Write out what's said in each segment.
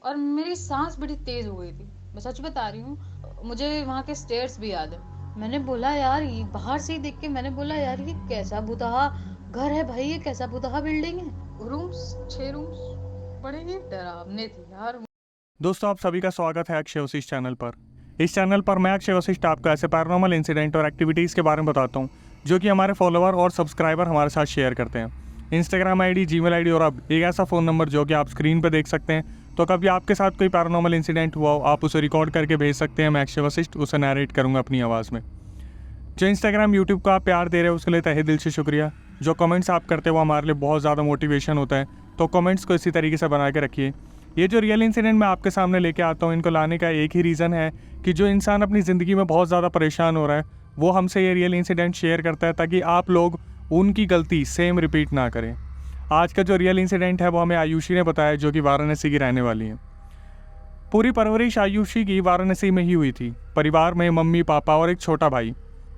और मेरी सांस बड़ी तेज हो गई थी। मैं सच बता रही हूँ, मुझे वहां के स्टेयर्स भी याद है। मैंने बोला यार, ये बाहर से ही देख के मैंने बोला यार, ये कैसा भुतहा घर है भाई, ये कैसा भुतहा बिल्डिंग है। रूम्स, 6 रूम्स, बड़े ही डरावने थे यार। दोस्तों, आप सभी का स्वागत है अक्षय वशिष्ठ चैनल पर। इस चैनल पर मैं अक्षय वशिष्ठ आपको ऐसे पैरानॉर्मल इंसिडेंट और एक्टिविटीज़ के बारे में बताता हूँ जो कि हमारे फॉलोअर और सब्सक्राइबर हमारे साथ शेयर करते हैं। इंस्टाग्राम आईडी, जीमेल आईडी और अब एक ऐसा फ़ोन नंबर जो कि आप स्क्रीन पर देख सकते हैं। तो कभी आपके साथ कोई पैरानॉर्मल इंसिडेंट हुआ हो, आप उसे रिकॉर्ड करके भेज सकते हैं। मैं अक्षय वशिष्ठ उसे नरेट करूँगा अपनी आवाज़ में। जो इंस्टाग्राम, यूट्यूब का आप प्यार दे रहे हो उसके लिए तहे दिल से शुक्रिया। जो कमेंट्स आप करते हो वो हमारे लिए बहुत ज़्यादा मोटिवेशन होता है, तो कमेंट्स को इसी तरीके से बना के रखिए। ये जो रियल इंसिडेंट मैं आपके सामने लेके आता हूँ, इनको लाने का एक ही रीज़न है कि जो इंसान अपनी ज़िंदगी में बहुत ज़्यादा परेशान हो रहा है वो हमसे ये रियल इंसिडेंट शेयर करता है, ताकि आप लोग उनकी गलती सेम रिपीट ना करें। आज का जो रियल इंसिडेंट है वो हमें आयुषी ने बताया, जो कि वाराणसी की रहने वाली है। पूरी परवरिश आयुषी की वाराणसी में ही हुई थी। परिवार में मम्मी, पापा और एक छोटा भाई।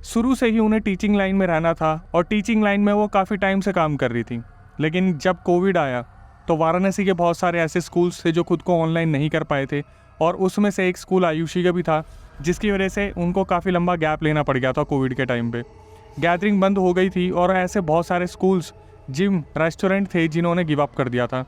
शुरू से ही उन्हें टीचिंग लाइन में रहना था और टीचिंग लाइन में वो काफ़ी टाइम से काम कर रही थी। लेकिन जब कोविड आया तो वाराणसी के बहुत सारे ऐसे स्कूल्स थे जो खुद को ऑनलाइन नहीं कर पाए थे, और उसमें से एक स्कूल आयुषी का भी था, जिसकी वजह से उनको काफ़ी लंबा गैप लेना पड़ गया था कोविड के टाइम पे। गैदरिंग बंद हो गई थी और ऐसे बहुत सारे स्कूल्स, जिम, रेस्टोरेंट थे जिन्होंने गिव अप कर दिया था।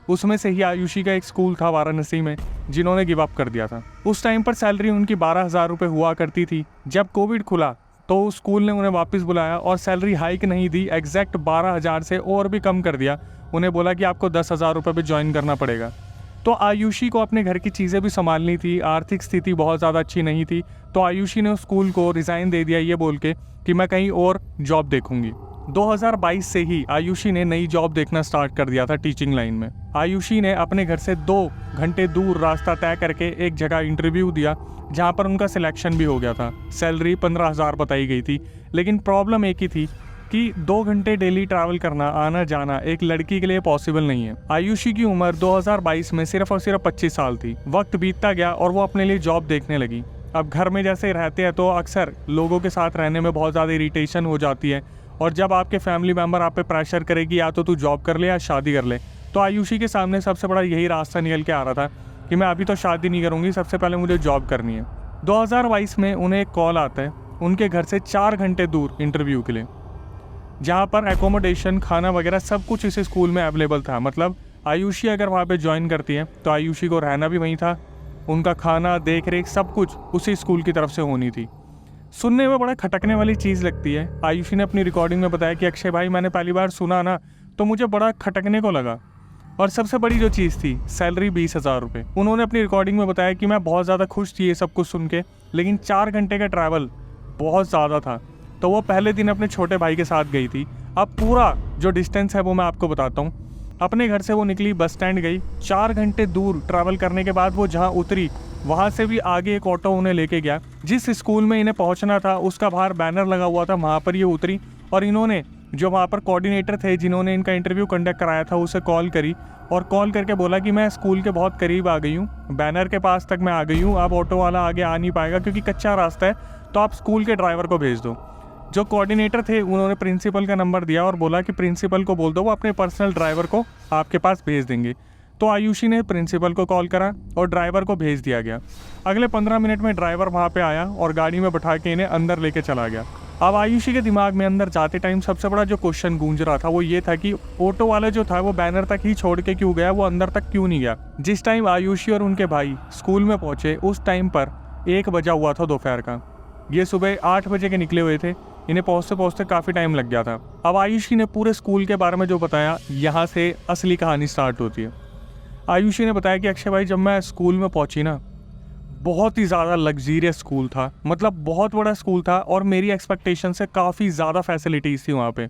उसमें से ही आयुषी का एक स्कूल था वाराणसी में जिन्होंने गिव अप कर दिया था। उस टाइम पर सैलरी उनकी 12,000 रुपये हुआ करती थी। जब कोविड खुला तो स्कूल ने उन्हें वापस बुलाया और सैलरी हाइक नहीं दी, एग्जैक्ट 12,000 से और भी कम कर दिया। उन्हें बोला कि आपको 10,000 रुपये पे ज्वाइन करना पड़ेगा। तो आयुषी को अपने घर की चीज़ें भी संभालनी थी, आर्थिक स्थिति बहुत ज़्यादा अच्छी नहीं थी। तो आयुषी ने उस स्कूल को रिज़ाइन दे दिया, ये बोल के कि मैं कहीं और जॉब देखूंगी। 2022 से ही आयुषी ने नई जॉब देखना स्टार्ट कर दिया था टीचिंग लाइन में। आयुषी ने अपने घर से 2 घंटे दूर रास्ता तय करके एक जगह इंटरव्यू दिया, जहां पर उनका सिलेक्शन भी हो गया था। सैलरी 15,000 बताई गई थी, लेकिन प्रॉब्लम एक ही थी कि 2 घंटे डेली ट्रैवल करना, आना जाना एक लड़की के लिए पॉसिबल नहीं है। आयुषी की उम्र 2022 में सिर्फ और सिर्फ 25 साल थी। वक्त बीतता गया और वो अपने लिए जॉब देखने लगी। अब घर में जैसे रहते हैं तो अक्सर लोगों के साथ रहने में बहुत ज़्यादा इरिटेशन हो जाती है, और जब आपके फैमिली मेम्बर आप पे प्रेशर करेगी या तो तू जॉब कर ले या शादी कर ले, तो आयुषी के सामने सबसे बड़ा यही रास्ता निकल के आ रहा था कि मैं अभी तो शादी नहीं करूँगी, सबसे पहले मुझे जॉब करनी है। 2022 में उन्हें एक कॉल आता है उनके घर से 4 घंटे दूर इंटरव्यू के लिए, जहाँ पर एकोमोडेशन, खाना वगैरह सब कुछ इस स्कूल में अवेलेबल था। मतलब आयुषी अगर वहाँ पे ज्वाइन करती है तो आयुषी को रहना भी वहीं था, उनका खाना, देख रेख सब कुछ उसी स्कूल की तरफ से होनी थी। सुनने में बड़ा खटकने वाली चीज़ लगती है। आयुषी ने अपनी रिकॉर्डिंग में बताया कि अक्षय भाई, मैंने पहली बार सुना ना तो मुझे बड़ा खटकने को लगा, और सबसे बड़ी जो चीज़ थी, सैलरी 20,000 रुपये। उन्होंने अपनी रिकॉर्डिंग में बताया कि मैं बहुत ज़्यादा खुश थी ये सब कुछ सुन के, लेकिन 4 घंटे का ट्रैवल बहुत ज़्यादा था। तो वो पहले दिन अपने छोटे भाई के साथ गई थी। अब पूरा जो डिस्टेंस है वो मैं आपको बताता हूँ। अपने घर से वो निकली, बस स्टैंड गई, 4 घंटे दूर ट्रैवल करने के बाद वो जहाँ उतरी वहाँ से भी आगे एक ऑटो उन्हें लेके गया। जिस स्कूल में इन्हें पहुँचना था उसका बाहर बैनर लगा हुआ था, वहाँ पर ये उतरी, और इन्होंने जो वहाँ पर कोऑर्डिनेटर थे जिन्होंने इनका इंटरव्यू कंडक्ट कराया था उसे कॉल करी, और कॉल करके बोला कि मैं स्कूल के बहुत करीब आ गई हूँ, बैनर के पास तक मैं आ गई हूँ, अब ऑटो वाला आगे आ नहीं पाएगा क्योंकि कच्चा रास्ता है, तो आप स्कूल के ड्राइवर को भेज दो। जो कोऑर्डिनेटर थे उन्होंने प्रिंसिपल का नंबर दिया और बोला कि प्रिंसिपल को बोल दो वो अपने पर्सनल ड्राइवर को आपके पास भेज देंगे। तो आयुषी ने प्रिंसिपल को कॉल करा और ड्राइवर को भेज दिया गया। अगले 15 मिनट में ड्राइवर वहाँ पे आया और गाड़ी में बैठा के इन्हें अंदर लेके चला गया। अब आयुषी के दिमाग में अंदर जाते टाइम सबसे बड़ा जो क्वेश्चन गूंज रहा था वो ये था कि ऑटो वाला जो था वो बैनर तक ही छोड़ के क्यों गया, वो अंदर तक क्यों नहीं गया। जिस टाइम आयुषी और उनके भाई स्कूल में पहुंचे उस टाइम पर 1 बजा हुआ था दोपहर का। ये सुबह 8 बजे के निकले हुए थे, इन्हें पहुँचते पहुँचते काफ़ी टाइम लग गया था। अब आयुषी ने पूरे स्कूल के बारे में जो बताया, यहाँ से असली कहानी स्टार्ट होती है। आयुषी ने बताया कि अक्षय भाई, जब मैं स्कूल में पहुंची ना, बहुत ही ज़्यादा लग्जीरियस स्कूल था, मतलब बहुत बड़ा स्कूल था और मेरी एक्सपेक्टेशन से काफ़ी ज़्यादा फैसिलिटीज़ थी वहाँ पे।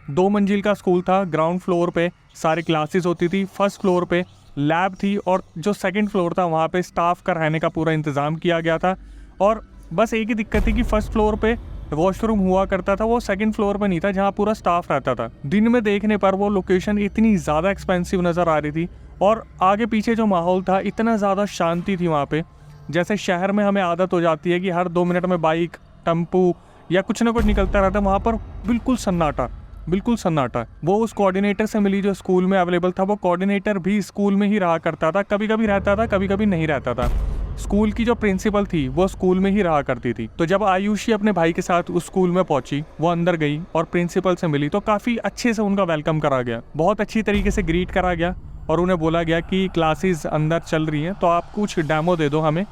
2 मंजिल का स्कूल था, ग्राउंड फ्लोर पे सारी क्लासेस होती थी, फर्स्ट फ्लोर पे लैब थी, और जो सेकंड फ्लोर था वहाँ पे स्टाफ का रहने का पूरा इंतज़ाम किया गया था। और बस एक ही दिक्कत थी कि फर्स्ट फ्लोर पे वॉशरूम हुआ करता था, वो सेकंड फ्लोर पे नहीं था जहाँ पूरा स्टाफ रहता था। दिन में देखने पर वो लोकेशन इतनी ज़्यादा एक्सपेंसिव नज़र आ रही थी, और आगे पीछे जो माहौल था इतना ज़्यादा शांति थी वहाँ पे। जैसे शहर में हमें आदत हो जाती है कि हर 2 मिनट में बाइक, टेम्पू या कुछ ना कुछ निकलता रहता है, वहाँ पर बिल्कुल सन्नाटा, बिल्कुल सन्नाटा। वो उस कोऑर्डिनेटर से मिली जो स्कूल में अवेलेबल था। वो कोऑर्डिनेटर भी स्कूल में ही रहा करता था, कभी कभी रहता था, कभी कभी नहीं रहता था। स्कूल की जो प्रिंसिपल थी वो स्कूल में ही रहा करती थी। तो जब आयुषी अपने भाई के साथ उस स्कूल में पहुंची, वो अंदर गई और प्रिंसिपल से मिली, तो काफ़ी अच्छे से उनका वेलकम करा गया, बहुत अच्छी तरीके से ग्रीट करा गया और उन्हें बोला गया कि क्लासेस अंदर चल रही हैं तो आप कुछ डेमो दे दो हमें।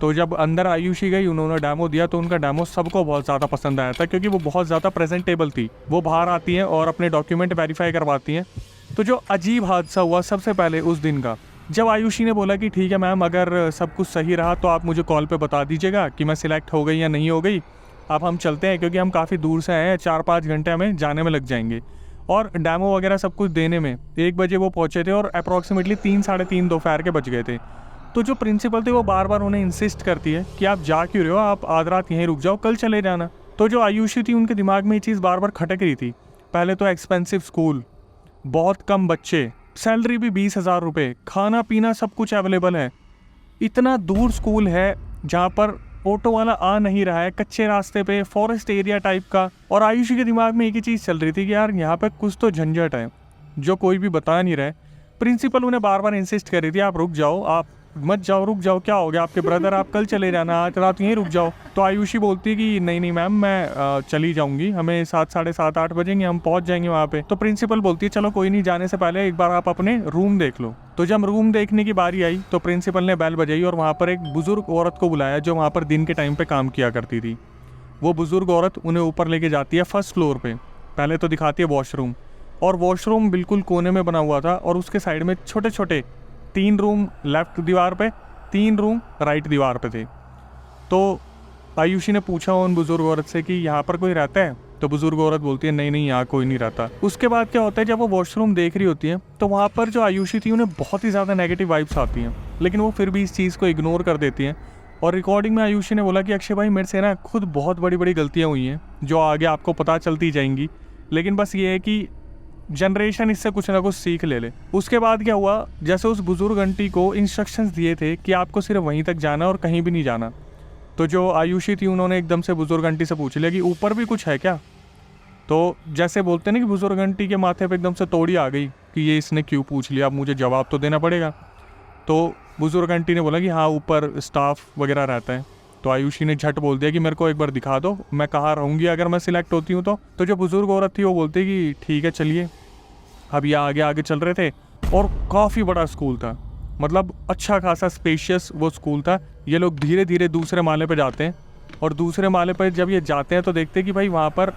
तो जब अंदर आयुषी गई, उन्होंने डेमो दिया, तो उनका डेमो सबको बहुत ज़्यादा पसंद आया था, क्योंकि वो बहुत ज़्यादा प्रेजेंटेबल थी। वो बाहर आती हैं और अपने डॉक्यूमेंट वेरीफाई करवाती हैं। तो जो अजीब हादसा हुआ सबसे पहले उस दिन का, जब आयुषी ने बोला कि ठीक है मैम, अगर सब कुछ सही रहा तो आप मुझे कॉल पे बता दीजिएगा कि मैं सिलेक्ट हो गई या नहीं हो गई। अब हम चलते हैं, क्योंकि हम काफ़ी दूर से आए हैं, 4-5 घंटे हमें जाने में लग जाएंगे। और डेमो वगैरह सब कुछ देने में 1 बजे वो पहुँचे थे और अप्रॉक्सीमेटली 3-3:30 दोपहर के बज गए थे। तो जो प्रिंसिपल थे वो बार बार उन्हें इंसिस्ट करती है कि आप जा क्यों रहे हो, आप आध रात यहीं रुक जाओ, कल चले जाना। तो जो आयुषी थी उनके दिमाग में ये चीज़ बार बार खटक रही थी। पहले तो एक्सपेंसिव स्कूल, बहुत कम बच्चे, सैलरी भी 20,000 रुपये, खाना पीना सब कुछ अवेलेबल है, इतना दूर स्कूल है जहाँ पर ऑटो वाला आ नहीं रहा है, कच्चे रास्ते पे, फॉरेस्ट एरिया टाइप का। और आयुषी के दिमाग में एक ही चीज़ चल रही थी कि यार यहाँ पे कुछ तो झंझट है जो कोई भी बता नहीं रहा है। प्रिंसिपल उन्हें बार बार इंसिस्ट कर रही थी, आप रुक जाओ, आप मत जाओ, रुक जाओ, क्या हो गया आपके ब्रदर, आप कल चले जाना, आज रात यहीं रुक जाओ। तो आयुषी बोलती है कि नहीं नहीं मैम, मैं चली जाऊंगी, हमें 7, 7:30, 8 बजेंगे, हम पहुंच जाएंगे वहाँ पे। तो प्रिंसिपल बोलती है चलो कोई नहीं, जाने से पहले एक बार आप अपने रूम देख लो। तो जब रूम देखने की बारी आई तो प्रिंसिपल ने बेल बजाई और वहाँ पर एक बुजुर्ग औरत को बुलाया जो वहाँ पर दिन के टाइम पे काम किया करती थी। वो बुजुर्ग औरत उन्हें ऊपर लेके जाती है फर्स्ट फ्लोर पे। पहले तो दिखाती है वॉशरूम, और वॉशरूम बिल्कुल कोने में बना हुआ था और उसके साइड में छोटे छोटे 3 रूम लेफ्ट दीवार पे, 3 रूम राइट दीवार पे थे। तो आयुषी ने पूछा उन बुजुर्ग औरत से कि यहाँ पर कोई रहता है? तो बुजुर्ग औरत बोलती है नहीं नहीं, यहाँ कोई नहीं रहता। उसके बाद क्या होता है, जब वो वॉशरूम देख रही होती है तो वहाँ पर जो आयुषी थी उन्हें बहुत ही ज़्यादा नेगेटिव वाइब्स आती हैं, लेकिन वो फिर भी इस चीज़ को इग्नोर कर देती हैं। और रिकॉर्डिंग में आयुषी ने बोला कि अक्षय भाई, मेरे से ना खुद बहुत बड़ी बड़ी गलतियाँ हुई हैं जो आगे आपको पता चलती जाएंगी, लेकिन बस ये है कि जनरेशन इससे कुछ ना कुछ सीख ले ले। उसके बाद क्या हुआ, जैसे उस बुजुर्ग आंटी को इंस्ट्रक्शंस दिए थे कि आपको सिर्फ वहीं तक जाना और कहीं भी नहीं जाना, तो जो आयुषी थी उन्होंने एकदम से बुजुर्ग आंटी से पूछ लिया कि ऊपर भी कुछ है क्या। तो जैसे बोलते ना कि बुजुर्ग आंटी के माथे पे एकदम से तोड़ी आ गई कि ये इसने क्यों पूछ लिया, अब मुझे जवाब तो देना पड़ेगा। तो बुजुर्ग आंटी ने बोला कि हाँ, ऊपर स्टाफ वगैरह रहता है। तो आयुषी ने झट बोल दिया कि मेरे को एक बार दिखा दो, मैं कहाँ रहूँगी अगर मैं सिलेक्ट होती हूँ तो जो बुजुर्ग औरत थी वो बोलती कि ठीक है चलिए। अब ये आगे आगे चल रहे थे और काफ़ी बड़ा स्कूल था, मतलब अच्छा खासा स्पेशियस वो स्कूल था। ये लोग धीरे धीरे दूसरे माले पे जाते हैं और दूसरे माले पर जब ये जाते हैं तो देखते हैं कि भाई वहाँ पर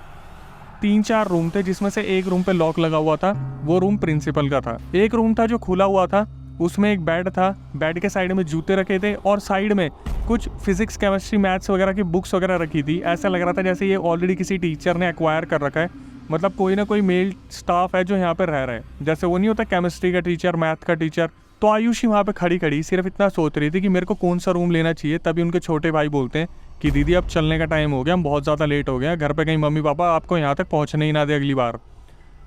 3-4 रूम थे, जिसमें से एक रूम पे लॉक लगा हुआ था, वो रूम प्रिंसिपल का था। एक रूम था जो खुला हुआ था, उसमें एक बेड था, बेड के साइड में जूते रखे थे और साइड में कुछ फिजिक्स, केमिस्ट्री, मैथ्स वगैरह की बुक्स वगैरह रखी थी। ऐसा लग रहा था जैसे ये ऑलरेडी किसी टीचर ने एक्वायर कर रखा है, मतलब कोई ना कोई मेल स्टाफ है जो यहाँ पर रह रहा है, जैसे वो नहीं होता केमिस्ट्री का टीचर, मैथ का टीचर। तो आयुषी वहाँ पे खड़ी खड़ी सिर्फ इतना सोच रही थी कि मेरे को कौन सा रूम लेना चाहिए। तभी उनके छोटे भाई बोलते हैं कि दीदी अब चलने का टाइम हो गया, हम बहुत ज़्यादा लेट हो गए, घर पे कहीं मम्मी पापा आपको यहाँ तक पहुँचने ही ना दे अगली बार।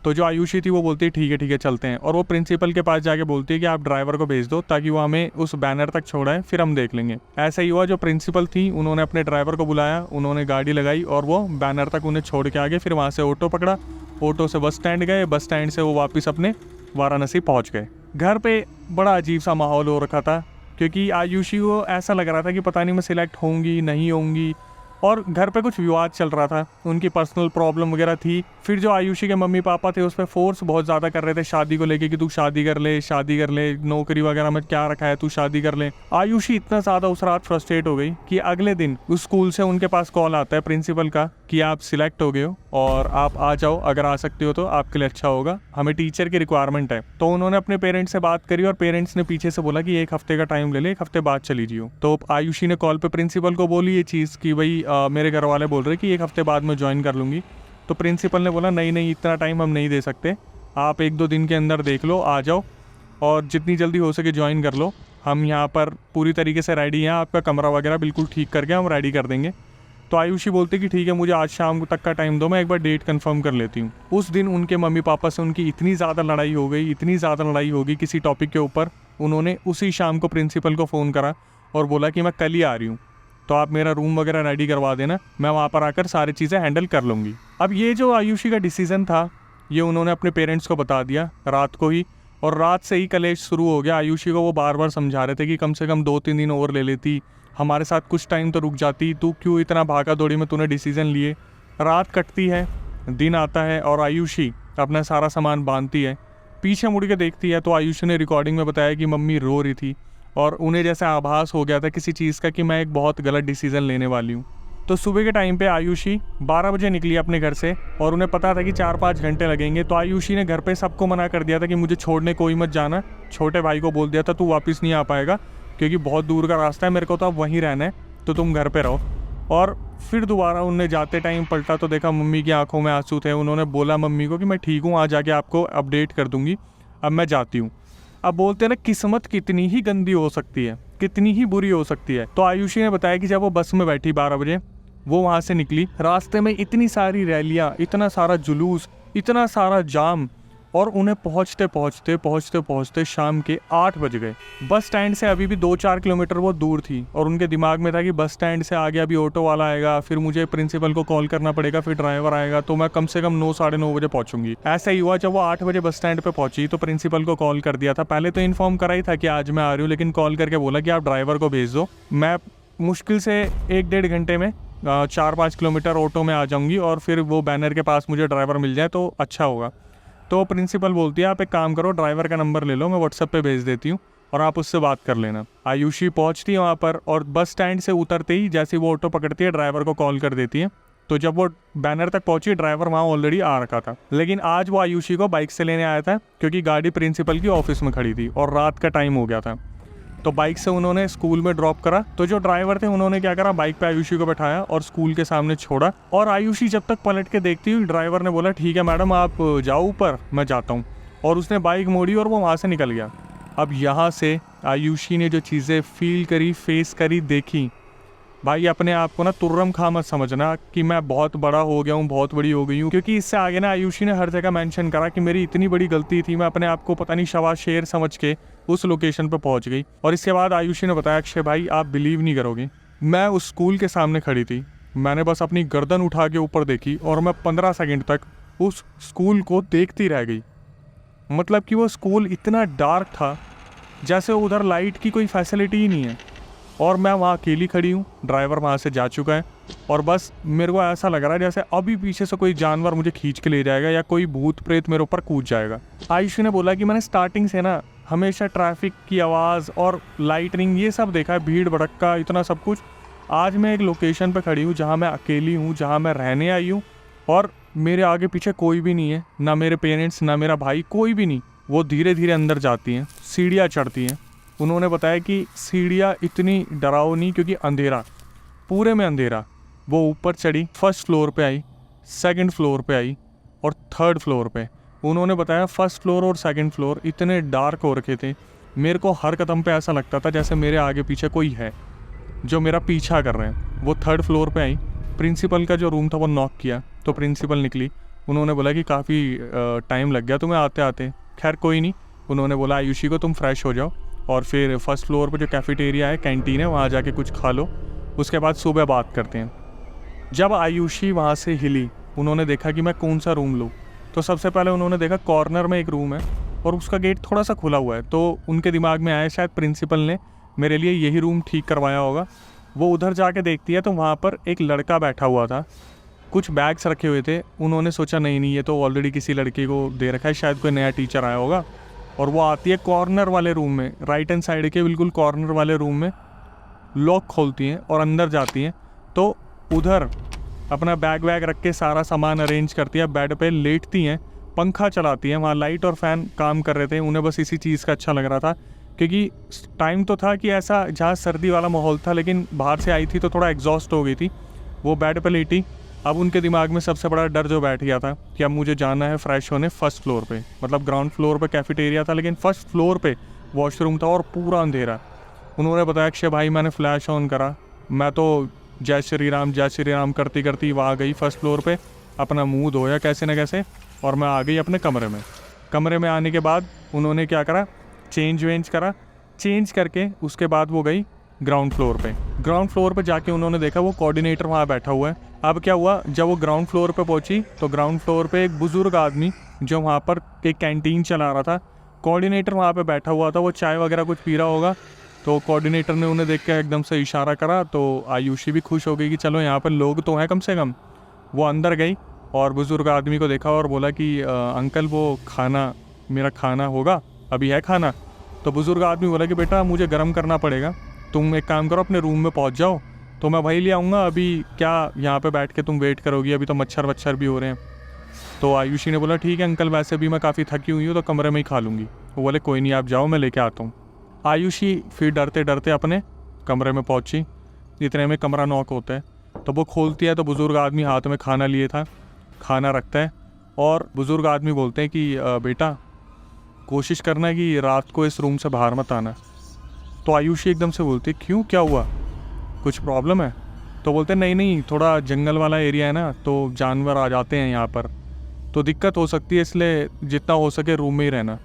तो जो आयुषी थी वो बोलती है ठीक है चलते हैं, और वो प्रिंसिपल के पास जाके बोलती है कि आप ड्राइवर को भेज दो ताकि वो हमें उस बैनर तक छोड़ाए, फिर हम देख लेंगे। ऐसा ही हुआ, जो प्रिंसिपल थी उन्होंने अपने ड्राइवर को बुलाया, उन्होंने गाड़ी लगाई और वो बैनर तक उन्हें छोड़ के आगे, फिर वहाँ से ऑटो पकड़ा, ऑटो से बस स्टैंड गए, बस स्टैंड से वो वापस अपने वाराणसी पहुँच गए। घर पे बड़ा अजीब सा माहौल हो रखा था, क्योंकि आयुषी को ऐसा लग रहा था कि पता नहीं मैं सिलेक्ट होंगी नहीं होंगी, और घर पे कुछ विवाद चल रहा था, उनकी पर्सनल प्रॉब्लम वगैरह थी। फिर जो आयुषी के मम्मी पापा थे उस पर फोर्स बहुत ज़्यादा कर रहे थे शादी को लेके कि तू शादी कर ले, नौकरी वगैरह में क्या रखा है, तू शादी कर ले। आयुषी इतना ज़्यादा उस रात फ्रस्ट्रेट हो गई कि अगले दिन उस स्कूल से उनके पास कॉल आता है प्रिंसिपल का कि आप सिलेक्ट हो गए हो और आप आ जाओ, अगर आ सकते हो तो आपके लिए अच्छा होगा, हमें टीचर की रिक्वायरमेंट है। तो उन्होंने अपने पेरेंट्स से बात करी और पेरेंट्स ने पीछे से बोला कि 1 हफ्ते का टाइम ले ले, 1 हफ्ते बाद चली जियो। तो आयुषी ने कॉल पे प्रिंसिपल को बोली ये चीज़ कि भाई मेरे घर वाले बोल रहे कि 1 हफ्ते बाद मैं ज्वाइन कर लूँगी। तो प्रिंसिपल ने बोला नहीं इतना टाइम हम नहीं दे सकते, आप 1-2 दिन के अंदर देख लो, आ जाओ और जितनी जल्दी हो सके ज्वाइन कर लो, हम यहाँ पर पूरी तरीके से रेडी हैं, आपका कमरा वगैरह बिल्कुल ठीक करके हम रेडी कर देंगे। तो आयुषी बोलती कि ठीक है, मुझे आज शाम तक का टाइम दो, मैं एक बार डेट कंफर्म कर लेती हूँ। उस दिन उनके मम्मी पापा से उनकी इतनी ज़्यादा लड़ाई हो गई किसी टॉपिक के ऊपर, उन्होंने उसी शाम को प्रिंसिपल को फ़ोन करा और बोला कि मैं कल ही आ रही हूँ। तो आप मेरा रूम वगैरह रेडी करवा देना, मैं वहाँ पर आकर सारी चीज़ें हैंडल कर लूँगी। अब ये जो आयुषी का डिसीज़न था ये उन्होंने अपने पेरेंट्स को बता दिया रात को ही, और रात से ही कलेश शुरू हो गया। आयुषी को वो बार बार समझा रहे थे कि कम से कम 2-3 दिन और ले लेती, हमारे साथ कुछ टाइम तो रुक जाती, तू क्यों इतना भागा दौड़ी में तूने डिसीज़न लिए। रात कटती है, दिन आता है और आयुषी अपना सारा सामान बांधती है। पीछे मुड़ के देखती है तो आयुषी ने रिकॉर्डिंग में बताया कि मम्मी रो रही थी और उन्हें जैसे आभास हो गया था किसी चीज़ का कि मैं एक बहुत गलत डिसीज़न लेने वाली हूँ। तो सुबह के टाइम पे आयुषी 12 बजे निकली अपने घर से और उन्हें पता था कि 4-5 घंटे लगेंगे। तो आयुषी ने घर पे सबको मना कर दिया था कि मुझे छोड़ने कोई मत जाना। छोटे भाई को बोल दिया था तू वापस नहीं आ पाएगा क्योंकि बहुत दूर का रास्ता है, मेरे को तो अब वहीं रहना है, तो तुम घर पे रहो। और फिर दोबारा उनने जाते टाइम पलटा तो देखा मम्मी की आंखों में आंसू थे। उन्होंने बोला मम्मी को कि मैं ठीक हूँ, आज जाके आपको अपडेट कर दूँगी, अब मैं जाती हूँ। अब बोलते हैं ना किस्मत कितनी ही गंदी हो सकती है, कितनी ही बुरी हो सकती है। तो आयुषी ने बताया कि जब वो बस में बैठी 12 बजे, वो वहाँ से निकली, रास्ते में इतनी सारी रैलियाँ, इतना सारा जुलूस, इतना सारा जाम, और उन्हें पहुँचते पहुँचते शाम के 8 बज गए। बस स्टैंड से अभी भी 2-4 किलोमीटर वो दूर थी और उनके दिमाग में था कि बस स्टैंड से आगे अभी ऑटो वाला आएगा, फिर मुझे प्रिंसिपल को कॉल करना पड़ेगा, फिर ड्राइवर आएगा, तो मैं कम से कम 9-9:30 बजे पहुँचूंगी। ऐसा ही हुआ। जब वो 8 बजे बस स्टैंड पर पहुँची तो प्रिंसिपल को कॉल कर दिया था। पहले तो इन्फॉर्म करा ही था कि आज मैं आ रही हूँ, लेकिन कॉल करके बोला कि आप ड्राइवर को भेज दो, मैं मुश्किल से 1-1.5 घंटे में 4-5 किलोमीटर ऑटो में आ जाऊंगी और फिर वो बैनर के पास मुझे ड्राइवर मिल जाए तो अच्छा होगा। तो प्रिंसिपल बोलती है आप एक काम करो, ड्राइवर का नंबर ले लो, मैं व्हाट्सएप पे भेज देती हूँ और आप उससे बात कर लेना। आयुषी पहुँचती है वहाँ पर और बस स्टैंड से उतरते ही जैसे वो ऑटो पकड़ती है ड्राइवर को कॉल कर देती है। तो जब वो बैनर तक पहुंची ड्राइवर वहाँ ऑलरेडी आ रखा था। लेकिन आज वो आयुषी को बाइक से लेने आया था क्योंकि गाड़ी प्रिंसिपल की ऑफिस में खड़ी थी और रात का टाइम हो गया था। तो बाइक से उन्होंने स्कूल में ड्रॉप करा। तो जो ड्राइवर थे उन्होंने क्या करा, बाइक पे आयुषी को बैठाया और स्कूल के सामने छोड़ा। और आयुषी जब तक पलट के देखती हुई, ड्राइवर ने बोला ठीक है मैडम आप जाओ ऊपर, मैं जाता हूँ। और उसने बाइक मोड़ी और वो वहाँ से निकल गया। अब यहाँ से आयुषी ने जो चीज़ें फील करी, फेस करी, देखी, भाई अपने आप को ना तुर्रम खा मत समझना कि मैं बहुत बड़ा हो गया हूँ, बहुत बड़ी हो गई हूँ, क्योंकि इससे आगे ना आयुषी ने हर जगह मेंशन करा कि मेरी इतनी बड़ी गलती थी, मैं अपने आप को पता नहीं शवा शेर समझ के उस लोकेशन पर पहुँच गई। और इसके बाद आयुषी ने बताया अक्षय भाई आप बिलीव नहीं करोगे, मैं उस स्कूल के सामने खड़ी थी, मैंने बस अपनी गर्दन उठा के ऊपर देखी और मैं 15 सेकेंड तक उस स्कूल को देखती रह गई। मतलब कि वो स्कूल इतना डार्क था जैसे उधर लाइट की कोई फैसिलिटी ही नहीं है और मैं वहाँ अकेली खड़ी हूँ, ड्राइवर वहाँ से जा चुका है और बस मेरे को ऐसा लग रहा है जैसे अभी पीछे से कोई जानवर मुझे खींच के ले जाएगा या कोई भूत प्रेत मेरे ऊपर कूद जाएगा। आयुषी ने बोला कि मैंने स्टार्टिंग से ना हमेशा ट्रैफिक की आवाज़ और लाइटनिंग ये सब देखा है, भीड़ भड़क्का इतना सब कुछ। आज मैं एक लोकेशन पर खड़ी हूँ जहाँ मैं अकेली हूँ, जहाँ मैं रहने आई हूँ और मेरे आगे पीछे कोई भी नहीं है, ना मेरे पेरेंट्स ना मेरा भाई, कोई भी नहीं। वो धीरे धीरे अंदर जाती हैं, सीढ़ियाँ चढ़ती हैं। उन्होंने बताया कि सीढ़ियाँ इतनी डरावनी क्योंकि अंधेरा, पूरे में अंधेरा। वो ऊपर चढ़ी, फर्स्ट फ्लोर पे आई, सेकंड फ्लोर पे आई और थर्ड फ्लोर पे। उन्होंने बताया फर्स्ट फ्लोर और सेकंड फ्लोर इतने डार्क हो रखे थे, मेरे को हर कदम पे ऐसा लगता था जैसे मेरे आगे पीछे कोई है जो मेरा पीछा कर रहे हैं। वो थर्ड फ्लोर पे आई, प्रिंसिपल का जो रूम था वो नॉक किया तो प्रिंसिपल निकली। उन्होंने बोला कि काफ़ी टाइम लग गया तुम्हें आते आते, खैर कोई नहीं। उन्होंने बोला आयुषी को तुम फ्रेश हो जाओ और फिर फर्स्ट फ्लोर पे जो कैफेटेरिया है, कैंटीन है, वहाँ जाके कुछ खा लो, उसके बाद सुबह बात करते हैं। जब आयुषी वहाँ से हिली, उन्होंने देखा कि मैं कौन सा रूम लूँ। तो सबसे पहले उन्होंने देखा कॉर्नर में एक रूम है और उसका गेट थोड़ा सा खुला हुआ है। तो उनके दिमाग में आया शायद प्रिंसिपल ने मेरे लिए यही रूम ठीक करवाया होगा। वो उधर जाके देखती है तो वहाँ पर एक लड़का बैठा हुआ था, कुछ बैग्स रखे हुए थे। उन्होंने सोचा नहीं ये तो ऑलरेडी किसी लड़के को दे रखा है, शायद कोई नया टीचर आया होगा। और वो आती है कॉर्नर वाले रूम में, राइट हैंड साइड के बिल्कुल कॉर्नर वाले रूम में, लॉक खोलती हैं और अंदर जाती हैं। तो उधर अपना बैग वैग रख के सारा सामान अरेंज करती है, बेड पे लेटती हैं, पंखा चलाती हैं। वहाँ लाइट और फ़ैन काम कर रहे थे, उन्हें बस इसी चीज़ का अच्छा लग रहा था क्योंकि टाइम तो था कि ऐसा जहाँ सर्दी वाला माहौल था, लेकिन बाहर से आई थी तो थोड़ा एग्जॉस्ट हो गई थी। वो बेड पे लेटी। अब उनके दिमाग में सबसे बड़ा डर जो बैठ गया था कि अब मुझे जाना है फ्रेश होने फर्स्ट फ्लोर पे। मतलब ग्राउंड फ्लोर पे कैफेटेरिया था लेकिन फर्स्ट फ्लोर पे वॉशरूम था और पूरा अंधेरा। उन्होंने बताया अक्षय भाई मैंने फ्लैश ऑन करा, मैं तो जय श्री राम करती करती वहाँ गई फर्स्ट फ्लोर पे, अपना मुंह धोया कैसे न कैसे और मैं आ गई अपने कमरे में आने के बाद उन्होंने क्या करा, चेंज करा, चेंज करके उसके बाद वो गई ग्राउंड फ्लोर पे। ग्राउंड फ्लोर पर जाके उन्होंने देखा वो कोऑर्डिनेटर वहाँ बैठा हुआ है। अब क्या हुआ, जब वो ग्राउंड फ्लोर पे पहुंची तो ग्राउंड फ्लोर पे एक बुज़ुर्ग आदमी जो वहाँ पर एक कैंटीन चला रहा था, कोऑर्डिनेटर वहाँ पे बैठा हुआ था, वो चाय वगैरह कुछ पी रहा होगा। तो कोऑर्डिनेटर ने उन्हें देख के एकदम से इशारा करा, तो आयुषी भी खुश हो गई कि चलो यहाँ पर लोग तो हैं कम से कम। वो अंदर गई और बुज़ुर्ग आदमी को देखा और बोला कि अंकल वो खाना, मेरा खाना होगा, अभी है खाना? तो बुज़ुर्ग आदमी बोला कि बेटा मुझे गर्म करना पड़ेगा, तुम एक काम करो अपने रूम में पहुंच जाओ, तो मैं वही ले आऊँगा, अभी क्या यहाँ पे बैठ के तुम वेट करोगी, अभी तो मच्छर वच्छर भी हो रहे हैं। तो आयुषी ने बोला ठीक है अंकल, वैसे भी मैं काफ़ी थकी हुई हूँ तो कमरे में ही खा लूँगी। वो बोले कोई नहीं, आप जाओ, मैं लेके आता हूँ। आयुषी फिर डरते डरते अपने कमरे में पहुँची। इतने में कमरा नॉक होता है, तो वो खोलती है तो बुज़ुर्ग आदमी हाथ में खाना लिए था, खाना रखता है और बुज़ुर्ग आदमी बोलते हैं कि बेटा कोशिश करना कि रात को इस रूम से बाहर मत आना। तो आयुषी एकदम से बोलती है क्यों, क्या हुआ, कुछ प्रॉब्लम है? तो बोलते नहीं नहीं, थोड़ा जंगल वाला एरिया है ना, तो जानवर आ जाते हैं यहाँ पर, तो दिक्कत हो सकती है, इसलिए जितना हो सके रूम में ही रहना।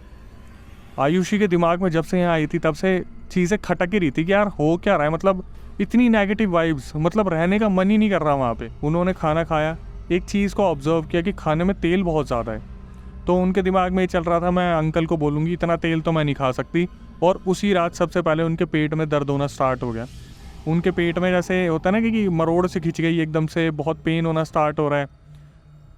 आयुषी के दिमाग में जब से यहाँ आई थी तब से चीज़ें खटक ही रही थी कि यार हो क्या रहा है, मतलब इतनी नेगेटिव वाइब्स, मतलब रहने का मन ही नहीं कर रहा वहाँ पे। उन्होंने खाना खाया, एक चीज़ को ऑब्जर्व किया कि खाने में तेल बहुत ज़्यादा है, तो उनके दिमाग में ये चल रहा था मैं अंकल को बोलूँगी इतना तेल तो मैं नहीं खा सकती। और उसी रात सबसे पहले उनके पेट में दर्द होना स्टार्ट हो गया। उनके पेट में जैसे होता है ना कि मरोड़ से खिंच गई, एकदम से बहुत पेन होना स्टार्ट हो रहा है।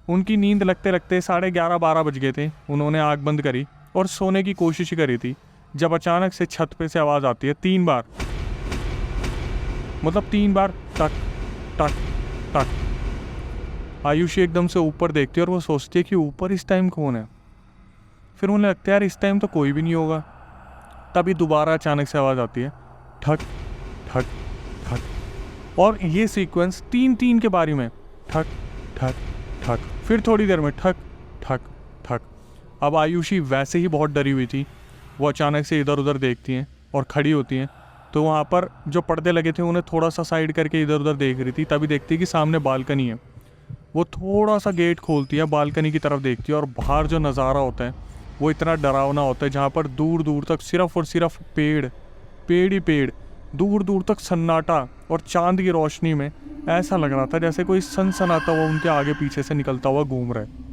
उनकी नींद लगते लगते 11:30-12 बज गए थे। उन्होंने आँख बंद करी और सोने की कोशिश करी थी, जब अचानक से छत पे से आवाज़ आती है 3 बार, मतलब 3 बार टक टक टक। आयुषी एकदम से ऊपर देखती है और वो सोचती है कि ऊपर इस टाइम कौन है। फिर उन्हें लगता है यार इस टाइम तो कोई भी नहीं होगा। तभी दोबारा अचानक से आवाज़ आती है ठक ठक ठक, और ये सीक्वेंस 3-3 के बारी में ठक ठक ठक, फिर थोड़ी देर में ठक ठक ठक। अब आयुषी वैसे ही बहुत डरी हुई थी, वो अचानक से इधर उधर देखती हैं और खड़ी होती हैं। तो वहाँ पर जो पर्दे लगे थे उन्हें थोड़ा सा साइड करके इधर उधर देख रही थी, तभी देखती है कि सामने बालकनी है। वो थोड़ा सा गेट खोलती है, बालकनी की तरफ देखती है और बाहर जो नज़ारा होता है वो इतना डरावना होता है, जहाँ पर दूर दूर तक सिर्फ और सिर्फ पेड़ पेड़ ही पेड़, दूर दूर तक सन्नाटा, और चांद की रोशनी में ऐसा लग रहा था जैसे कोई सनसनाता हुआ उनके आगे पीछे से निकलता हुआ घूम रहा है।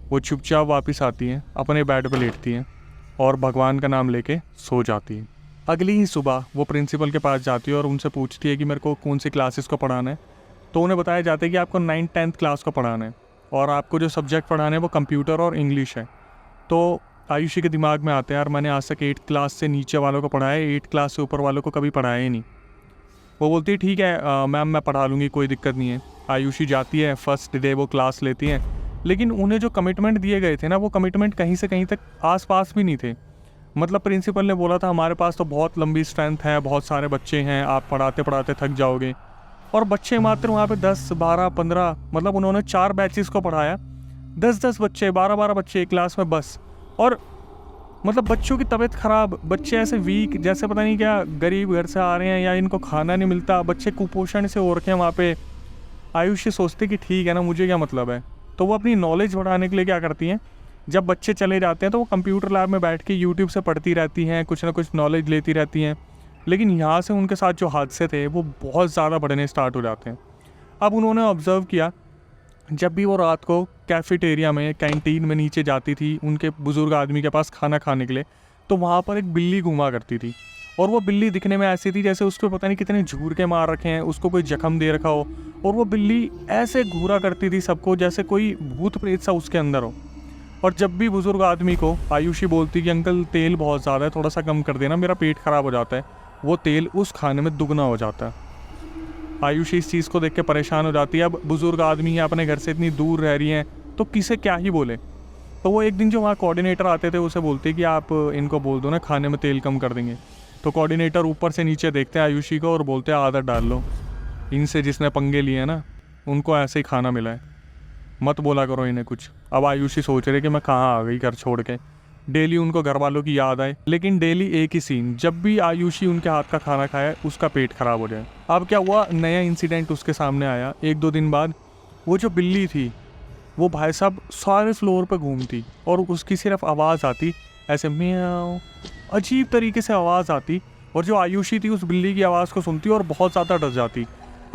वो चुपचाप वापस आती हैं, अपने बेड पर लेटती हैं और भगवान का नाम लेके सो जाती हैं। अगली ही सुबह वो प्रिंसिपल के पास जाती है और उनसे पूछती है कि मेरे को कौन सी क्लासेस को पढ़ाना है। तो उन्हें बताया जाता है कि आपको 9th-10th क्लास को पढ़ाना है और आपको जो सब्जेक्ट पढ़ाना है वो कंप्यूटर और इंग्लिश है। तो आयुषी के दिमाग में आता है यार मैंने आज तक 8th क्लास से नीचे वालों को पढ़ाया है, 8th क्लास से ऊपर वालों को कभी पढ़ाया ही नहीं। वो बोलती है ठीक है मैम मैं पढ़ा लूँगी, कोई दिक्कत नहीं है। आयुषी जाती है, फर्स्ट डे वो क्लास लेती हैं, लेकिन उन्हें जो कमिटमेंट दिए गए थे ना वो कमिटमेंट कहीं से कहीं तक आस पास भी नहीं थे। मतलब प्रिंसिपल ने बोला था हमारे पास तो बहुत लंबी स्ट्रेंथ है, बहुत सारे बच्चे हैं, आप पढ़ाते पढ़ाते थक जाओगे, और बच्चे मात्र वहाँ पे 10, 12, 15, मतलब उन्होंने 4 बैचेस को पढ़ाया, 10-10 बच्चे, 12-12 बच्चे एक क्लास में बस। और मतलब बच्चों की तबीयत ख़राब, बच्चे ऐसे वीक जैसे पता नहीं क्या गरीब घर से आ रहे हैं या इनको खाना नहीं मिलता, बच्चे कुपोषण से हो रखे हैं वहाँ पे। आयुषी सोचती कि ठीक है ना, मुझे क्या मतलब है। तो वो अपनी नॉलेज बढ़ाने के लिए क्या करती हैं, जब बच्चे चले जाते हैं तो वो कंप्यूटर लैब में बैठ के यूट्यूब से पढ़ती रहती हैं, कुछ ना कुछ नॉलेज लेती रहती हैं। लेकिन यहाँ से उनके साथ जो हादसे थे वो बहुत ज़्यादा बढ़ने स्टार्ट हो जाते हैं। अब उन्होंने ऑब्ज़र्व किया जब भी वो रात को कैफेटेरिया में, कैंटीन में नीचे जाती थी उनके बुज़ुर्ग आदमी के पास खाना खाने के लिए, तो वहाँ पर एक बिल्ली घूमा करती थी। और वो बिल्ली दिखने में ऐसी थी जैसे उसको पता नहीं कितने झूर के मार रखे हैं, उसको कोई जख्म दे रखा हो, और वो बिल्ली ऐसे घूरा करती थी सबको जैसे कोई भूत प्रेत सा उसके अंदर हो। और जब भी बुज़ुर्ग आदमी को आयुषी बोलती कि अंकल तेल बहुत ज़्यादा है, थोड़ा सा कम कर देना, मेरा पेट ख़राब हो जाता है, वो तेल उस खाने में दुगना हो जाता है। आयुषी इस चीज़ को देख के परेशान हो जाती है। अब बुज़ुर्ग आदमी है, अपने घर से इतनी दूर रह रही हैं, तो किसे क्या ही बोले। तो वो एक दिन जो वहाँ कोऑर्डिनेटर आते थे उसे बोलते कि आप इनको बोल दो ना खाने में तेल कम कर देंगे। तो कोऑर्डिनेटर ऊपर से नीचे देखते हैं आयुषी को और बोलते हैं आदत डाल लो, इनसे जिसने पंगे लिए हैं ना उनको ऐसे ही खाना मिला है, मत बोला करो इन्हें कुछ। अब आयुषी सोच रहे कि मैं कहाँ आ गई घर छोड़ के। डेली उनको घर वालों की याद आए, लेकिन डेली एक ही सीन, जब भी आयुषी उनके हाथ का खाना खाया उसका पेट खराब हो जाए। अब क्या हुआ, नया इंसिडेंट उसके सामने आया। 1-2 दिन बाद वो जो बिल्ली थी वो भाई साहब सारे फ्लोर पर घूमती और उसकी सिर्फ आवाज़ आती ऐसे म्याऊं, अजीब तरीके से आवाज़ आती, और जो आयुषी थी उस बिल्ली की आवाज़ को सुनती और बहुत ज़्यादा डर जाती।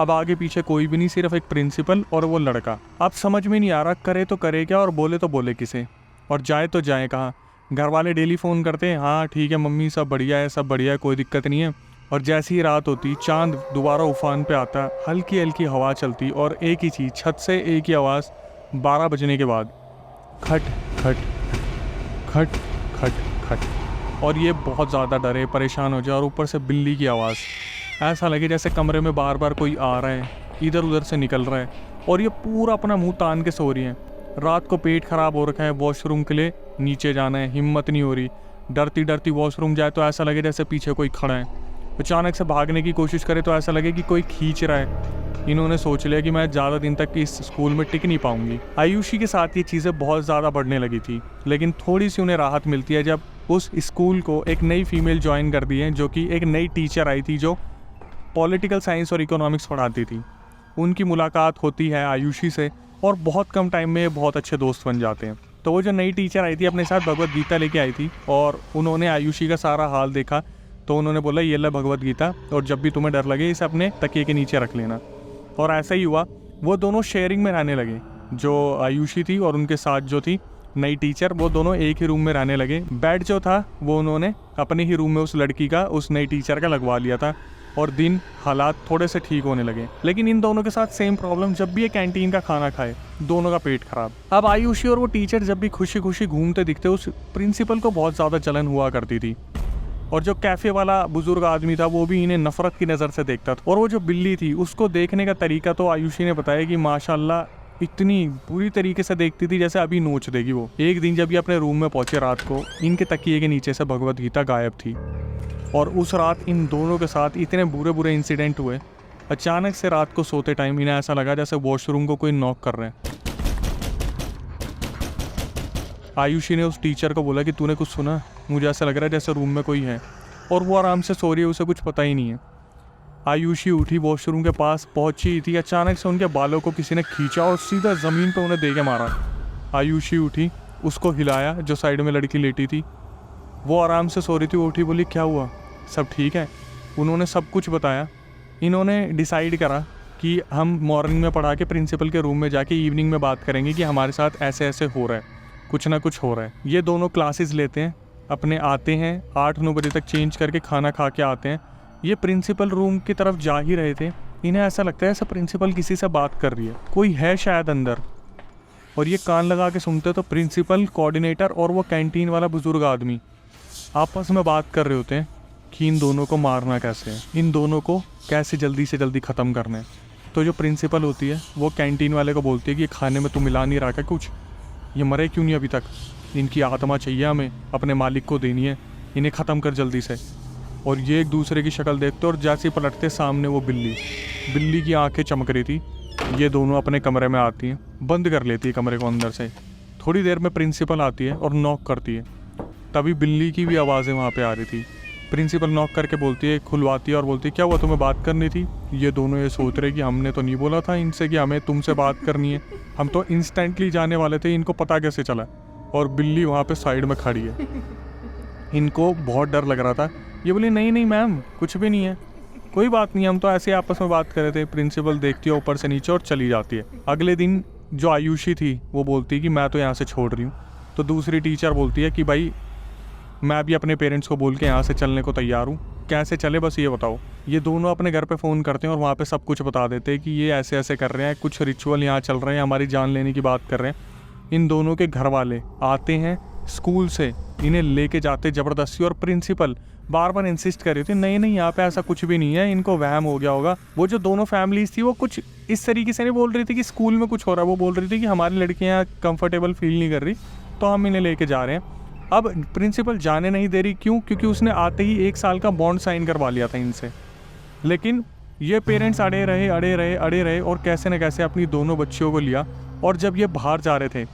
अब आगे पीछे कोई भी नहीं, सिर्फ एक प्रिंसिपल और वो लड़का। अब समझ में नहीं आ रहा करे तो करे क्या और बोले तो बोले किसे, और जाए तो जाए कहाँ। घर वाले डेली फ़ोन करते हैं, हाँ ठीक है मम्मी सब बढ़िया है, सब बढ़िया है, कोई दिक्कत नहीं है। और जैसी ही रात होती, चांद दोबारा उफान पे आता, हल्की हल्की हवा चलती और एक ही चीज़, छत से एक ही आवाज़ 12 बजने के बाद, खट खट खट खट खट। और ये बहुत ज़्यादा डरे, परेशान हो जाए, और ऊपर से बिल्ली की आवाज़। ऐसा लगे जैसे कमरे में बार बार कोई आ रहा है, इधर उधर से निकल रहा है, और ये पूरा अपना मुंह तान के सो रही है। रात को पेट ख़राब हो रखा है, वॉशरूम के लिए नीचे जाना है, हिम्मत नहीं हो रही। डरती डरती वॉशरूम जाए तो ऐसा लगे जैसे पीछे कोई खड़ा है। अचानक से भागने की कोशिश करे तो ऐसा लगे कि कोई खींच रहा है। इन्होंने सोच लिया कि मैं ज़्यादा दिन तक इस स्कूल में टिक नहीं पाऊंगी। आयुषी के साथ ये चीज़ें बहुत ज़्यादा बढ़ने लगी थी, लेकिन थोड़ी सी उन्हें राहत मिलती है जब उस स्कूल को एक नई फीमेल ज्वाइन कर दी है, जो कि एक नई टीचर आई थी जो पॉलिटिकल साइंस और इकोनॉमिक्स पढ़ाती थी। उनकी मुलाकात होती है आयुषी से, और बहुत कम टाइम में बहुत अच्छे दोस्त बन जाते हैं। तो वो जो नई टीचर आई थी अपने साथ भगवत गीता लेके आई थी, और उन्होंने आयुषी का सारा हाल देखा तो उन्होंने बोला ये ले भगवत गीता, और जब भी तुम्हें डर लगे इसे अपने तकिए के नीचे रख लेना। और ऐसा ही हुआ, वो दोनों शेयरिंग में रहने लगे। जो आयुषी थी और उनके साथ जो थी नई टीचर, वो दोनों एक ही रूम में रहने लगे। बेड जो था वो उन्होंने अपने ही रूम में उस लड़की का, उस नई टीचर का लगवा लिया था, और दिन हालात थोड़े से ठीक होने लगे। लेकिन इन दोनों के साथ सेम प्रॉब्लम, जब भी ये कैंटीन का खाना खाए दोनों का पेट खराब। अब आयुषी और वो टीचर जब भी खुशी खुशी घूमते दिखते, उस प्रिंसिपल को बहुत ज़्यादा जलन हुआ करती थी, और जो कैफ़े वाला बुजुर्ग आदमी था वो भी इन्हें नफरत की नज़र से देखता था। और वो जो बिल्ली थी उसको देखने का तरीका तो आयुषी ने बताया कि माशाल्लाह इतनी बुरी तरीके से देखती थी जैसे अभी नोच देगी वो। एक दिन जब ये अपने रूम में पहुंचे रात को, इनके तकिए के नीचे से भगवत गीता गायब थी, और उस रात इन दोनों के साथ इतने बुरे बुरे इंसिडेंट हुए। अचानक से रात को सोते टाइम इन्हें ऐसा लगा जैसे वॉशरूम को कोई नॉक कर रहे हैं। आयुषी ने उस टीचर को बोला कि तूने कुछ सुना, मुझे ऐसा लग रहा है जैसे रूम में कोई है, और वो आराम से सो रही है, उसे कुछ पता ही नहीं है। आयुषी उठी, वॉशरूम के पास पहुंची थी, अचानक से उनके बालों को किसी ने खींचा और सीधा ज़मीन पर उन्हें दे के मारा। आयुषी उठी, उसको हिलाया, जो साइड में लड़की लेटी थी वो आराम से सो रही थी, वो उठी, बोली क्या हुआ, सब ठीक है। उन्होंने सब कुछ बताया। इन्होंने डिसाइड करा कि हम मॉर्निंग में पढ़ा के प्रिंसिपल के रूम में जाके इवनिंग में बात करेंगे कि हमारे साथ ऐसे ऐसे हो रहा है, कुछ ना कुछ हो रहा है। ये दोनों क्लासेस लेते हैं, अपने आते हैं 8-9 बजे तक चेंज करके खाना खा के आते हैं। ये प्रिंसिपल रूम की तरफ जा ही रहे थे, इन्हें ऐसा लगता है ऐसा प्रिंसिपल किसी से बात कर रही है, कोई है शायद अंदर। और ये कान लगा के सुनते तो प्रिंसिपल, कोऑर्डिनेटर और वो कैंटीन वाला बुजुर्ग आदमी आपस में बात कर रहे होते हैं कि इन दोनों को मारना कैसे है, इन दोनों को कैसे जल्दी से जल्दी ख़त्म करना है। तो जो प्रिंसिपल होती है वो कैंटीन वाले को बोलती है कि खाने में तो मिला नहीं रहा क्या कुछ, ये मरे क्यों नहीं अभी तक, इनकी आत्मा चाहिए हमें, अपने मालिक को देनी है, इन्हें ख़त्म कर जल्दी से। और ये एक दूसरे की शक्ल देखते और जैसे पलटते सामने वो बिल्ली की आंखें चमक रही थी। ये दोनों अपने कमरे में आती हैं, बंद कर लेती है कमरे को अंदर से। थोड़ी देर में प्रिंसिपल आती है और नॉक करती है, तभी बिल्ली की भी आवाज़ें वहाँ पे आ रही थी। प्रिंसिपल नॉक करके बोलती है, खुलवाती है और बोलती है क्या हुआ, तुम्हें बात करनी थी। ये दोनों ये सोच रहे कि हमने तो नहीं बोला था इनसे कि हमें तुमसे बात करनी है, हम तो इंस्टेंटली जाने वाले थे, इनको पता कैसे चला। और बिल्ली वहाँ पे साइड में खड़ी है। इनको बहुत डर लग रहा था। ये बोली नहीं नहीं मैम, कुछ भी नहीं है, कोई बात नहीं, हम तो ऐसे आपस में बात कर रहे थे। प्रिंसिपल देखती है ऊपर से नीचे और चली जाती है। अगले दिन जो आयुषी थी वो बोलती है कि मैं तो यहाँ से छोड़ रही हूँ। तो दूसरी टीचर बोलती है कि भाई मैं भी अपने पेरेंट्स को बोल के यहाँ से चलने को तैयार हूँ, कैसे चले बस ये बताओ। ये दोनों अपने घर पे फ़ोन करते हैं और वहाँ पे सब कुछ बता देते हैं कि ये ऐसे ऐसे कर रहे हैं, कुछ रिचुअल यहाँ चल रहे हैं, हमारी जान लेने की बात कर रहे हैं। इन दोनों के घर वाले आते हैं स्कूल से, इन्हें लेके जाते ज़बरदस्ती, और प्रिंसिपल बार बार इंसिस्ट कर रही थी नहीं नहीं यहाँ पे ऐसा कुछ भी नहीं है, इनको वहम हो गया होगा। वो जो दोनों फैमिलीज थी वो कुछ इस तरीके से नहीं बोल रही थी कि स्कूल में कुछ हो रहा है, वो बोल रही थी कि हमारी लड़कियाँ कंफर्टेबल फील नहीं कर रही तो हम इन्हें लेके जा रहे हैं। अब प्रिंसिपल जाने नहीं दे रही, क्यों? क्योंकि उसने आते ही 1 साल का बॉन्ड साइन करवा लिया था इनसे। लेकिन ये पेरेंट्स अड़े रहे और कैसे न कैसे अपनी दोनों बच्चियों को लिया। और जब ये बाहर जा रहे थे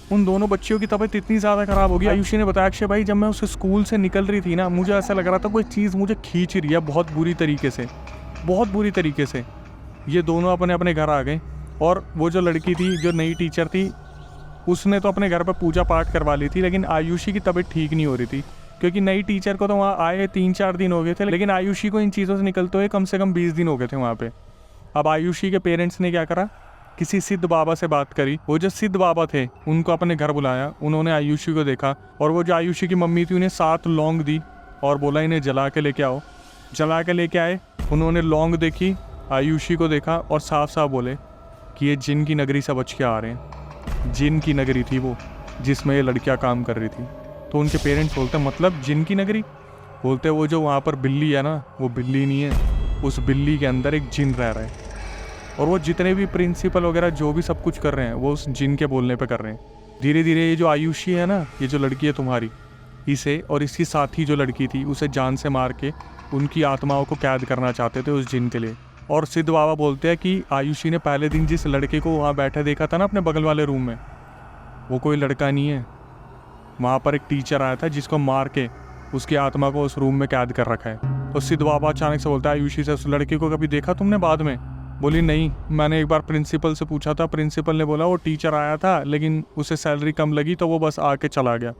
उन दोनों बच्चियों की तबीयत इतनी ज़्यादा ख़राब हो गई। आयुषी ने बताया अक्षय भाई जब मैं उस स्कूल से निकल रही थी ना, मुझे ऐसा लग रहा था कोई चीज़ मुझे खींच रही है बहुत बुरी तरीके से। ये दोनों अपने अपने घर आ गए। और वो जो लड़की थी, जो नई टीचर थी, उसने तो अपने घर पर पूजा पाठ करवा ली थी, लेकिन आयुषी की तबीयत ठीक नहीं हो रही थी। क्योंकि नई टीचर को तो वहाँ आए 3-4 दिन हो गए थे, लेकिन आयुषी को इन चीज़ों से निकलते हुए कम से कम 20 दिन हो गए थे वहाँ पे। अब आयुषी के पेरेंट्स ने क्या करा, किसी सिद्ध बाबा से बात करी। वो जो सिद्ध बाबा थे उनको अपने घर बुलाया, उन्होंने आयुषी को देखा और वो जो आयुषी की मम्मी थी उन्हें 7 लौंग दी और बोला इन्हें जला के लेके आओ। जला के लेके आए, उन्होंने लौंग देखी, आयुषी को देखा और साफ साफ बोले कि ये जिन की नगरी से बच के आ रहे हैं। जिन की नगरी थी वो जिसमें ये लड़कियां काम कर रही थी। तो उनके पेरेंट्स बोलते मतलब जिन की नगरी? बोलते वो जो वहाँ पर बिल्ली है ना, वो बिल्ली नहीं है, उस बिल्ली के अंदर एक जिन रह रहा है और वो जितने भी प्रिंसिपल वगैरह जो भी सब कुछ कर रहे हैं वो उस जिन के बोलने पे कर रहे हैं। धीरे धीरे ये जो आयुषी है ना, ये जो लड़की है तुम्हारी, इसे और इसकी साथी जो लड़की थी उसे जान से मार के उनकी आत्माओं को कैद करना चाहते थे उस जिन के लिए। और सिद्ध बाबा बोलते हैं कि आयुषी ने पहले दिन जिस लड़के को वहाँ बैठे देखा था ना अपने बगल वाले रूम में, वो कोई लड़का नहीं है। वहाँ पर एक टीचर आया था जिसको मार के उसकी आत्मा को उस रूम में कैद कर रखा है। तो सिद्ध बाबा अचानक से बोलता है आयुषी से, उस लड़के को कभी देखा तुमने बाद में? बोली नहीं, मैंने एक बार प्रिंसिपल से पूछा था, प्रिंसिपल ने बोला वो टीचर आया था लेकिन उसे सैलरी कम लगी तो वो बस आके चला गया।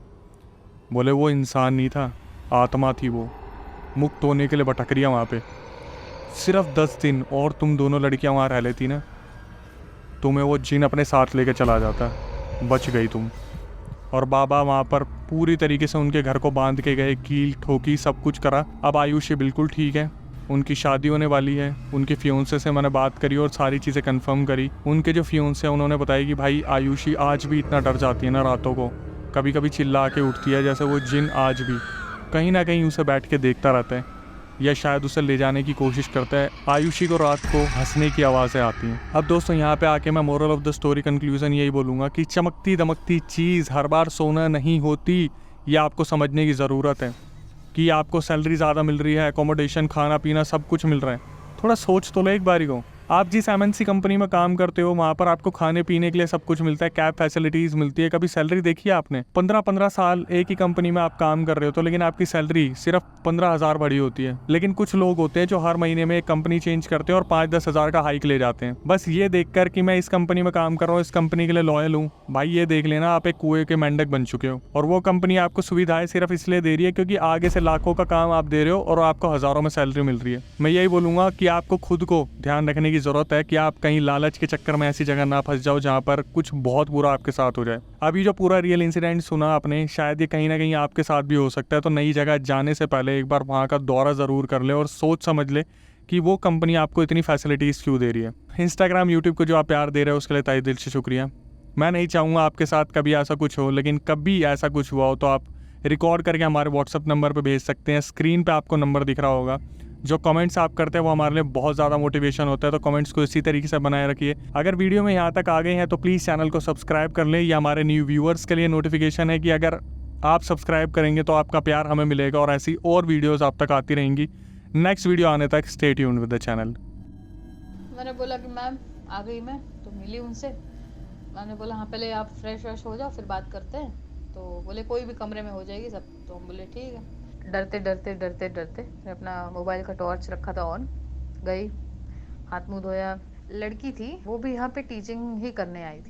बोले वो इंसान नहीं था, आत्मा थी, वो मुक्त होने के लिए भटक रही है वहाँ पे। सिर्फ 10 दिन और तुम दोनों लड़कियाँ वहाँ रह लेती ना, तुम्हें वो जिन अपने साथ लेके चला जाता, बच गई तुम। और बाबा वहाँ पर पूरी तरीके से उनके घर को बांध के गए, कील ठोकी, सब कुछ करा। अब आयुषी बिल्कुल ठीक है, उनकी शादी होने वाली है। उनके फियोंसे से मैंने बात करी और सारी चीज़ें कंफर्म करी। उनके जो फियोंसे हैं उन्होंने बताया कि भाई आयुषी आज भी इतना डर जाती है ना रातों को, कभी कभी चिल्ला के उठती है जैसे वो जिन आज भी कहीं ना कहीं उसे बैठ के देखता रहता है या शायद उसे ले जाने की कोशिश करता है। आयुषी को रात को हंसने की आवाज़ें आती हैं। अब दोस्तों यहाँ पे आके मैं moral of the story conclusion यही बोलूँगा कि चमकती दमकती चीज़ हर बार सोना नहीं होती। ये आपको समझने की ज़रूरत है कि आपको सैलरी ज़्यादा मिल रही है, एकोमोडेशन, खाना पीना सब कुछ मिल रहा है। थोड़ा सोच तो लो एक बारी को। आप जिस MNC कंपनी में काम करते हो वहाँ पर आपको खाने पीने के लिए सब कुछ मिलता है, कैब फैसिलिटीज़ मिलती है। कभी सैलरी देखी है आपने? 15-15 साल एक ही कंपनी में आप काम कर रहे हो तो लेकिन आपकी सैलरी सिर्फ 15,000 बढ़ी होती है। लेकिन कुछ लोग होते हैं जो हर महीने में एक कंपनी चेंज करते हैं और 5-10 हज़ार का हाइक ले जाते हैं, बस ये देखकर कि मैं इस कंपनी में काम कर रहा हूँ, इस कंपनी के लिए लॉयल हूँ। भाई ये देख लेना आप एक कुएं के मेंढक बन चुके हो और वो कंपनी आपको सुविधाएं सिर्फ इसलिए दे रही है क्योंकि आगे से लाखों का काम आप दे रहे हो और आपको हज़ारों में सैलरी मिल रही है। मैं यही बोलूँगा कि आपको खुद को ध्यान रखने की ज़रूरत है कि आप कहीं लालच के चक्कर में ऐसी जगह ना फंस जाओ जहाँ पर कुछ बहुत बुरा आपके साथ हो जाए। अभी जो पूरा रियल इंसिडेंट सुना आपने, शायद ये कहीं ना कहीं आपके साथ भी हो सकता है। तो नई जगह जाने से पहले एक बार वहाँ का दौरा ज़रूर कर ले और सोच समझ ले कि वो कंपनी आपको इतनी फैसिलिटीज़ क्यों दे रही है। इंस्टाग्राम, यूट्यूब को जो आप प्यार दे रहे हो उसके लिए तहे दिल से शुक्रिया। मैं नहीं चाहूँगा आपके साथ कभी ऐसा कुछ हो, लेकिन कभी ऐसा कुछ हुआ हो तो आप रिकॉर्ड करके हमारे व्हाट्सअप नंबर पर भेज सकते हैं। स्क्रीन पर आपको नंबर दिख रहा होगा। जो कमेंट्स आप करते हैं वो हमारे लिए बहुत ज़्यादा मोटिवेशन होता है, तो कमेंट्स को इसी तरीके से बनाए रखिए। अगर वीडियो में यहाँ तक आ गए हैं तो प्लीज़ चैनल को सब्सक्राइब कर लें। ये हमारे न्यू व्यूअर्स के लिए नोटिफिकेशन है कि अगर आप सब्सक्राइब करेंगे तो आपका प्यार हमें मिलेगा और ऐसी और वीडियोज़ आप तक आती रहेंगी। नेक्स्ट वीडियो आने तक stay tuned with the channel. मैंने बोला कि मैम आ गई मैं, तो मिली उनसे। मैंने बोला हाँ पहले आप फ्रेश व्रेश हो जाओ फिर बात करते हैं। तो बोले कोई भी कमरे में हो जाएगी सब। तो हम बोले ठीक है। डरते डरते डरते डरते मैं अपना मोबाइल का टॉर्च रखा था ऑन, गई, हाथ मुंह धोया। लड़की थी वो भी यहाँ पे टीचिंग ही करने आई थी।